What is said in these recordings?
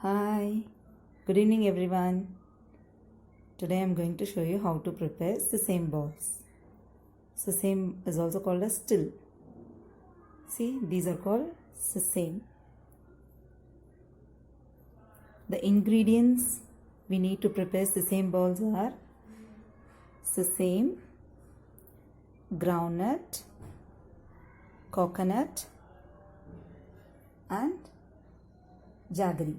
Hi, good evening everyone. Today I'm going to show you how to prepare sesame balls. Sesame is also called as still. See, these are called sesame. The ingredients we need to prepare sesame balls are sesame, groundnut, coconut and jaggery.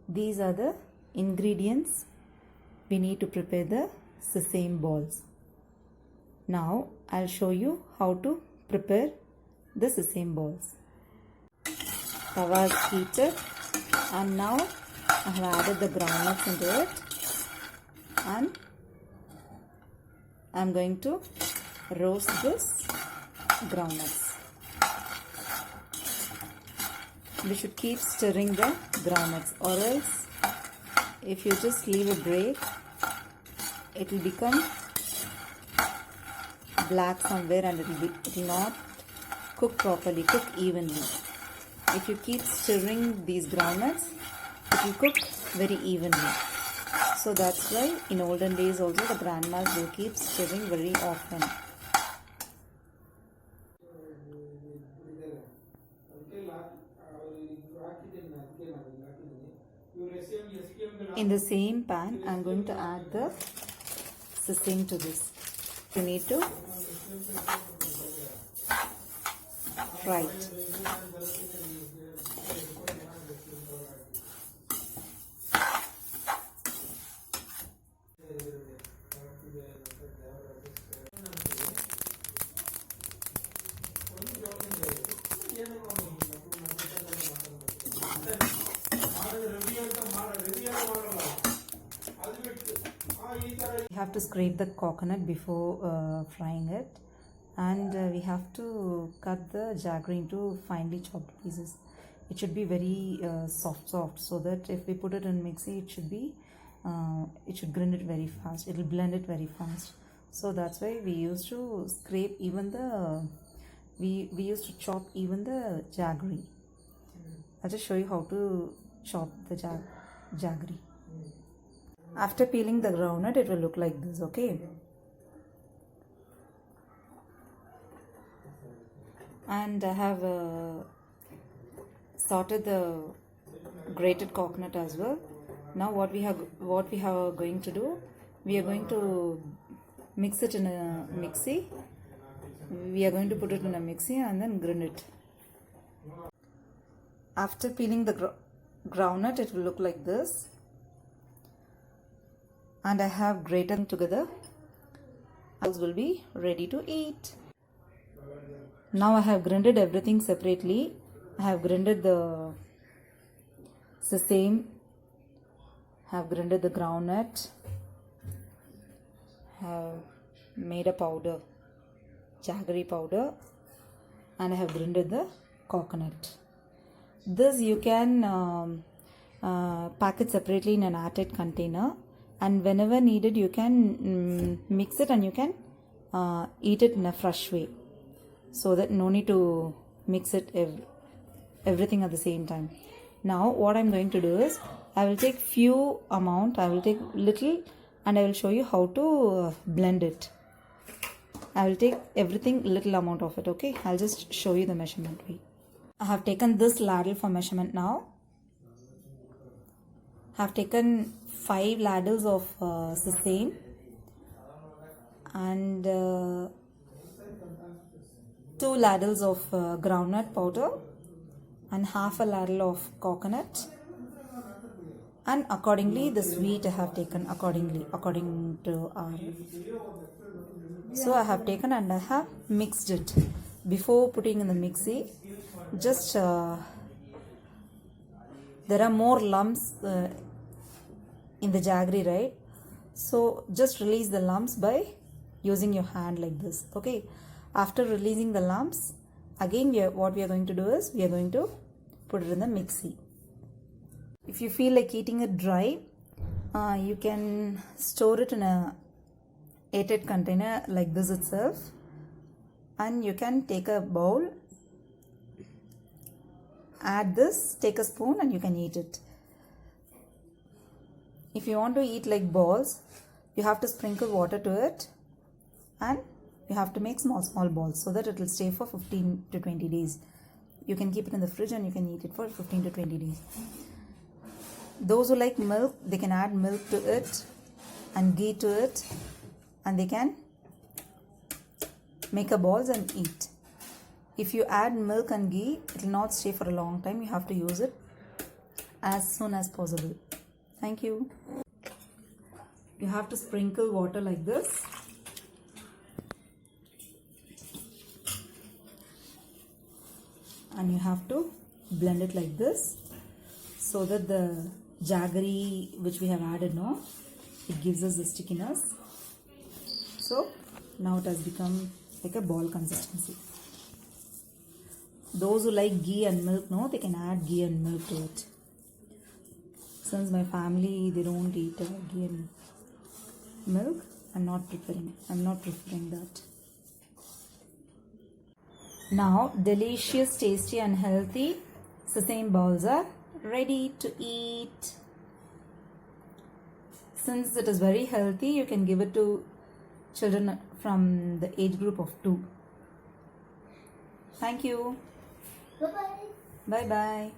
These are the ingredients we need to prepare the sesame balls. Now I'll show you how to prepare the sesame balls. Tawa is heated and now I have added the groundnuts into it and I'm going to roast this groundnuts. We should keep stirring the groundnuts, or else if you just leave a break, it will become black somewhere and it will not cook properly, cook evenly. If you keep stirring these groundnuts, it will cook very evenly. So that's why in olden days also the grandmas will keep stirring very often. In the same pan, I am going to add the sesame to this. You need to fry it. We have to scrape the coconut before frying it, and we have to cut the jaggery into finely chopped pieces. It should be very soft so that if we put it in mixie, it should grind it very fast. It will blend it very fast. So that's why we used to scrape even the we used to chop even the jaggery. I'll just show you how to chop the jaggery. After peeling the groundnut, it will look like this, okay? And I have sorted the grated coconut as well. Now what we are going to do, we are going to mix it in a mixie. We are going to put it in a mixie and then grind it. After peeling the groundnut, it will look like this. And I have grated together. Those will be ready to eat. Now I have grinded everything separately. I have grinded the sesame, have grinded the groundnut, have made a powder, jaggery powder, and I have grinded the coconut. This you can pack it separately in an airtight container, and whenever needed you can mix it and you can eat it in a fresh way, so that no need to mix it everything at the same time. Now what I'm going to do is I will take I will take little and I will show you how to blend it. I will take everything little amount of it, okay? I'll just show you the measurement. I have taken this ladle for measurement now. I have taken 5 ladles of sesame and 2 ladles of groundnut powder and half a ladle of coconut, and accordingly the sweet I have taken according to our. So I have taken and I have mixed it. Before putting in the mixie, just there are more lumps in the jaggery, right? So just release the lumps by using your hand like this, okay? After releasing the lumps, again what we are going to do is we are going to put it in the mixie. If you feel like eating it dry, you can store it in a airtight container like this itself, and you can take a bowl, add this, take a spoon and you can eat it. If you want to eat like balls, you have to sprinkle water to it and you have to make small balls so that it will stay for 15 to 20 days. You can keep it in the fridge and you can eat it for 15 to 20 days. Those who like milk, they can add milk to it and ghee to it and they can make a balls and eat. If you add milk and ghee, it will not stay for a long time. You have to use it as soon as possible. Thank you. You have to sprinkle water like this. And you have to blend it like this so that the jaggery which we have added now, it gives us the stickiness. So now it has become like a ball consistency. Those who like ghee and milk, no, they can add ghee and milk to it. Since my family, they don't eat ghee and milk, I'm not preferring that. Now, delicious, tasty and healthy sesame balls are ready to eat. Since it is very healthy, you can give it to children from the age group of 2. Thank you. Bye-bye. Bye-bye.